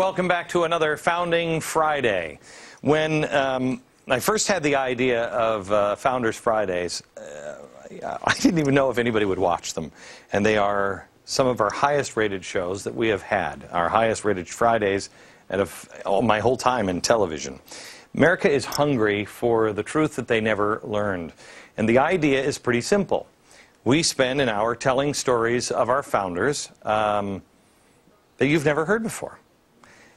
welcome back to another Founding Friday. When I first had the idea of Founders Fridays, I didn't even know if anybody would watch them. And they are some of our highest rated shows that we have had, our highest rated Fridays out of my whole time in television. America is hungry for the truth that they never learned. And the idea is pretty simple. We spend an hour telling stories of our founders that you've never heard before.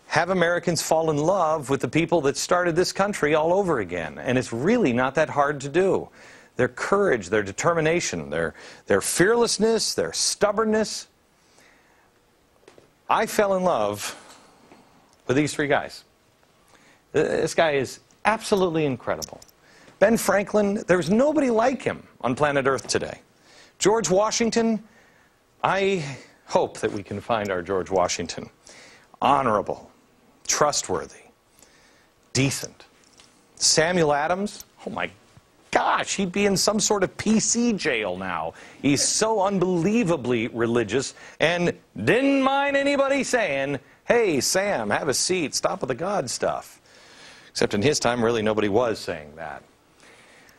Have Americans fall in love with the people that started this country all over again. And it's really not that hard to do. Their courage, their determination, their fearlessness, their stubbornness. I fell in love with these three guys. This guy is absolutely incredible. Ben Franklin, there's nobody like him on planet Earth today. George Washington, I hope that we can find our George Washington. Honorable, trustworthy, decent. Samuel Adams, oh my gosh, he'd be in some sort of PC jail now. He's so unbelievably religious and didn't mind anybody saying, hey, Sam, have a seat, stop with the God stuff. Except in his time, really nobody was saying that.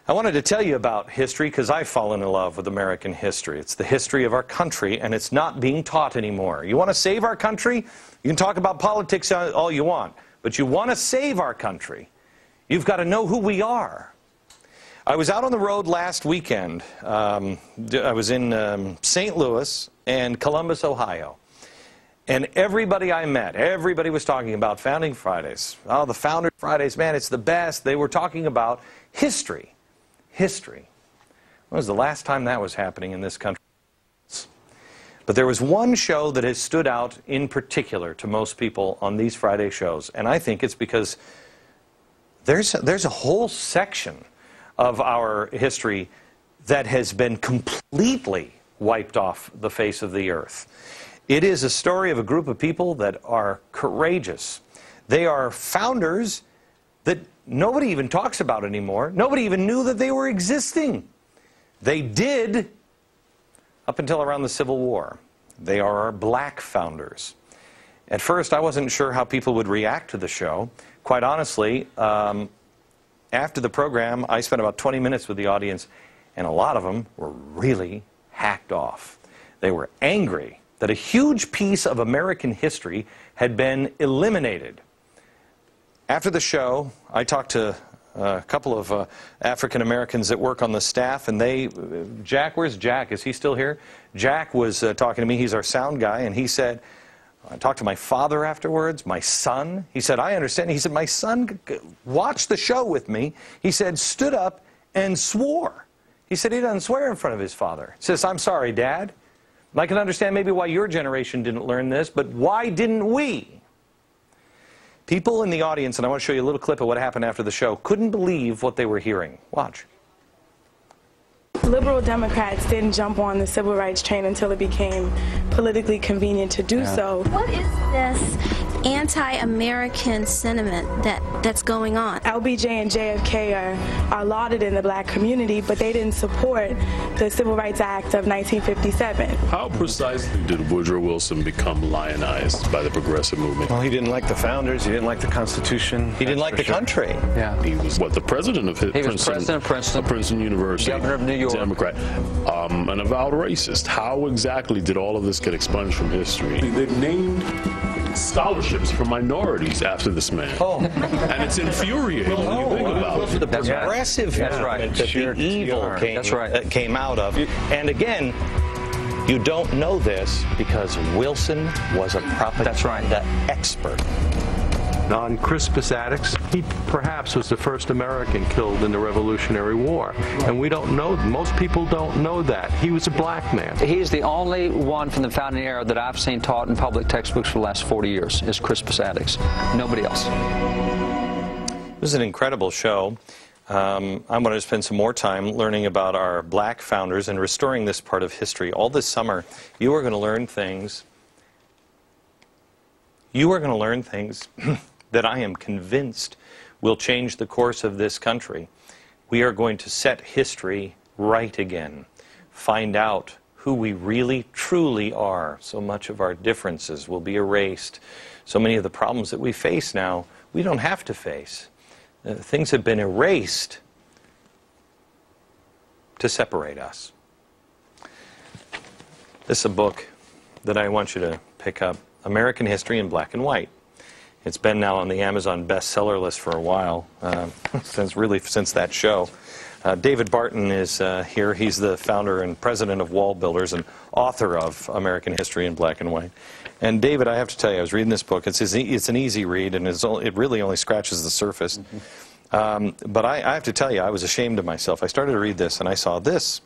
I wanted to tell you about history because I've fallen in love with American history. It's the history of our country, and it's not being taught anymore. You want to save our country? You can talk about politics all you want, but you want to save our country, you've got to know who we are. I was out on the road last weekend. I was in St. Louis and Columbus, Ohio. And everybody I met, everybody was talking about Founding Fridays. Oh, the Founding Fridays, man, it's the best. They were talking about history. History. When was the last time that was happening in this country? But there was one show that has stood out in particular to most people on these Friday shows, and I think it's because there's a whole section of our history that has been completely wiped off the face of the earth. It is a story of a group of people that are courageous. They are founders that nobody even talks about anymore. Nobody even knew that they were existing. They did up until around the Civil War. They are our black founders. At first, I wasn't sure how people would react to the show. Quite honestly, after the program, I spent about 20 minutes with the audience, and a lot of them were really hacked off. They were angry that a huge piece of American history had been eliminated. After the show, I talked to a couple of African Americans that work on the staff, and Jack, where's Jack? Is he still here? Jack was talking to me. He's our sound guy, and he said, I talked to my father afterwards, my son. He said, I understand. He said, my son watched the show with me. He said, stood up and swore. He said he doesn't swear in front of his father. He says, I'm sorry, Dad. I can understand maybe why your generation didn't learn this, but why didn't we? People in the audience, and I want to show you a little clip of what happened after the show, couldn't believe what they were hearing. Watch. Liberal Democrats didn't jump on the civil rights train until it became politically convenient to do so. What is this anti-American sentiment that's going on? LBJ and JFK are lauded in the black community, but they didn't support the Civil Rights Act of 1957. How precisely did Woodrow Wilson become lionized by the progressive movement? Well, he didn't like the founders, he didn't like the Constitution. He didn't like the country. Yeah. He was, what, the president of He was president of Princeton. Princeton University. Governor of New York. Democrat. An avowed racist. How exactly did all of this get expunged from history? They've named scholarships for minorities after this man. Oh. And it's infuriating when you think about it. The progressive movement that the evil came out of. And again, you don't know this because Wilson was a propaganda expert. On Crispus Attucks, he perhaps was the first American killed in the Revolutionary War. And we don't know, most people don't know that. He was a black man. He's the only one from the founding era that I've seen taught in public textbooks for the last 40 years, is Crispus Attucks. Nobody else. It was an incredible show. I'm going to spend some more time learning about our black founders and restoring this part of history. All this summer, you are going to learn things. You are going to learn things that I am convinced will change the course of this country. We are going to set history right again, find out who we really, truly are. So much of our differences will be erased So many of the problems that we face now, we don't have to face. Things have been erased to separate us. This is a book that I want you to pick up, American History in Black and White. It's been now on the Amazon bestseller list for a while, since that show. David Barton is here. He's the founder and president of Wall Builders and author of American History in Black and White. And David, I have to tell you, I was reading this book. It's an easy read, and it really only scratches the surface. But I have to tell you, I was ashamed of myself. I started to read this, and I saw this.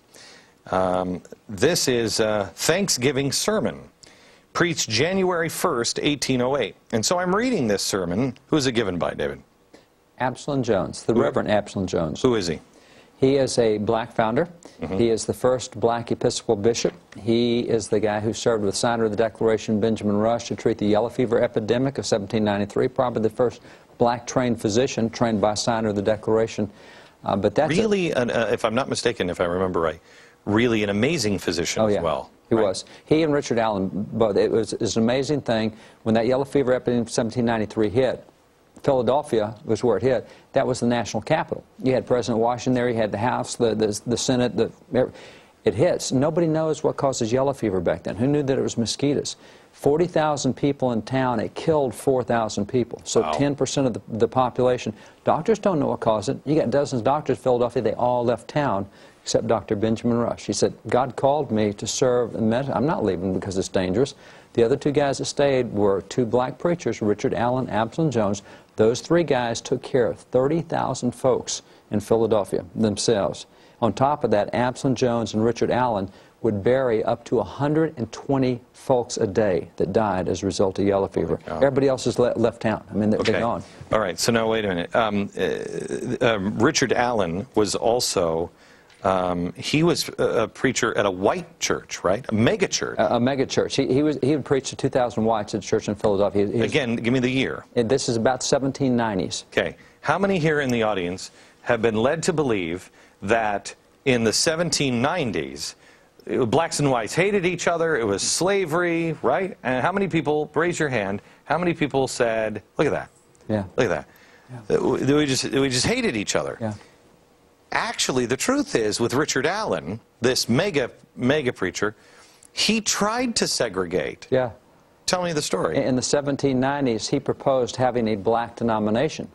This is a Thanksgiving sermon, preached January 1st, 1808. And so I'm reading this sermon. Who is it given by, David? Absalom Jones, the Reverend Absalom Jones. Who is he? He is a black founder. He is the first black Episcopal bishop. He is the guy who served with signer of the Declaration, Benjamin Rush, to treat the yellow fever epidemic of 1793, probably the first black trained physician trained by signer of the Declaration. But that's really, if I'm not mistaken, if I remember right, really an amazing physician as well. He was. He and Richard Allen both. It was an amazing thing when that yellow fever epidemic of 1793 hit. Philadelphia was where it hit. That was the national capital. You had President Washington there. You had the House, the Senate. It hits. Nobody knows what causes yellow fever back then. Who knew that it was mosquitoes? 40,000 people in town. It killed 4,000 people. So 10% of the population. Doctors don't know what caused it. You got dozens of doctors in Philadelphia. They all left town except Dr. Benjamin Rush. He said, God called me to serve in medicine. I'm not leaving because it's dangerous. The other two guys that stayed were two black preachers, Richard Allen, Absalom Jones. Those three guys took care of 30,000 folks in Philadelphia themselves. On top of that, Absalom Jones and Richard Allen would bury up to 120 folks a day that died as a result of yellow fever. Everybody else has left town. I mean, they're gone. All right, so now wait a minute. Richard Allen was also, he was a preacher at a white church, right? A mega church. A mega church. He would preach to 2,000 whites at a church in Philadelphia. Again, give me the year. This is about 1790s. Okay. How many here in the audience have been led to believe that in the 1790s, blacks and whites hated each other, it was slavery, right? And how many people, raise your hand, how many people said, look at that. Yeah. Look at that. Yeah. We just hated each other. Yeah. Actually, the truth is, with Richard Allen, this mega preacher, he tried to segregate. Yeah. Tell me the story. In the 1790s, he proposed having a black denomination.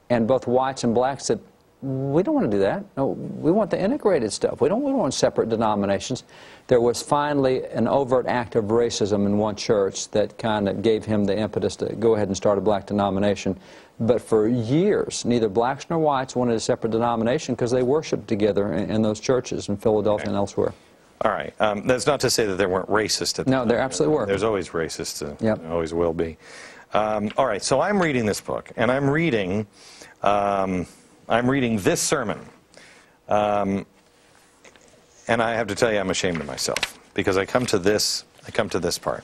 And both whites and blacks said, we don't want to do that. No, we want the integrated stuff. We don't want separate denominations. There was finally an overt act of racism in one church that kind of gave him the impetus to go ahead and start a black denomination. But for years, neither blacks nor whites wanted a separate denomination because they worshiped together in those churches in Philadelphia and elsewhere. All right. That's not to say that there weren't racists at the time. No, there absolutely were. There's always racists. There always will be. All right. So I'm reading this book, and I'm reading this sermon. And I have to tell you, I'm ashamed of myself because I come to this part.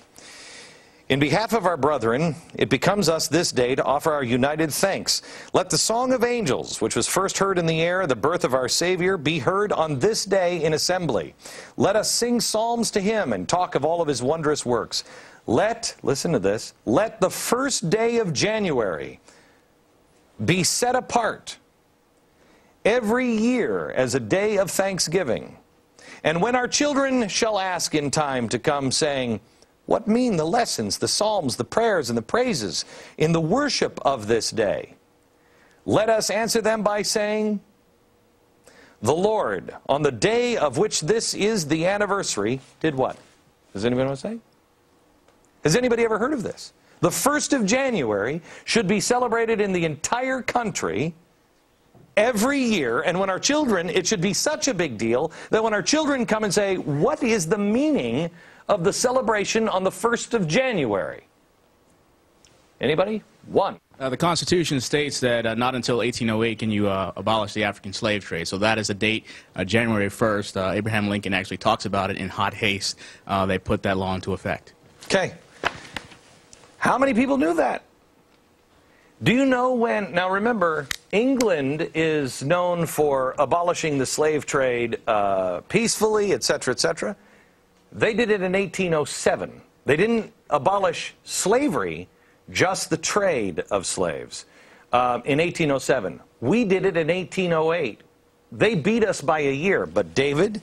In behalf of our brethren, it becomes us this day to offer our united thanks. Let the song of angels, which was first heard in the air, the birth of our Savior, be heard on this day in assembly. Let us sing psalms to him and talk of all of his wondrous works. Listen to this, let the first day of January be set apart every year as a day of thanksgiving. And when our children shall ask in time to come, saying, what mean the lessons, the psalms, the prayers, and the praises in the worship of this day? Let us answer them by saying, the Lord, on the day of which this is the anniversary, did what? Does anybody want to say? Has anybody ever heard of this? The 1st of January should be celebrated in the entire country every year, and when our children, it should be such a big deal that when our children come and say, what is the meaning of the celebration on the 1st of January? Anybody? One. The Constitution states that not until 1808 can you abolish the African slave trade. So that is the date, January 1st. Abraham Lincoln actually talks about it in hot haste. They put that law into effect. Okay. How many people knew that? Do you know when? Now remember, England is known for abolishing the slave trade peacefully, etc., etc. They did it in 1807. They didn't abolish slavery just the trade of slaves, in 1807. We did it in 1808. They beat us by a year, but David,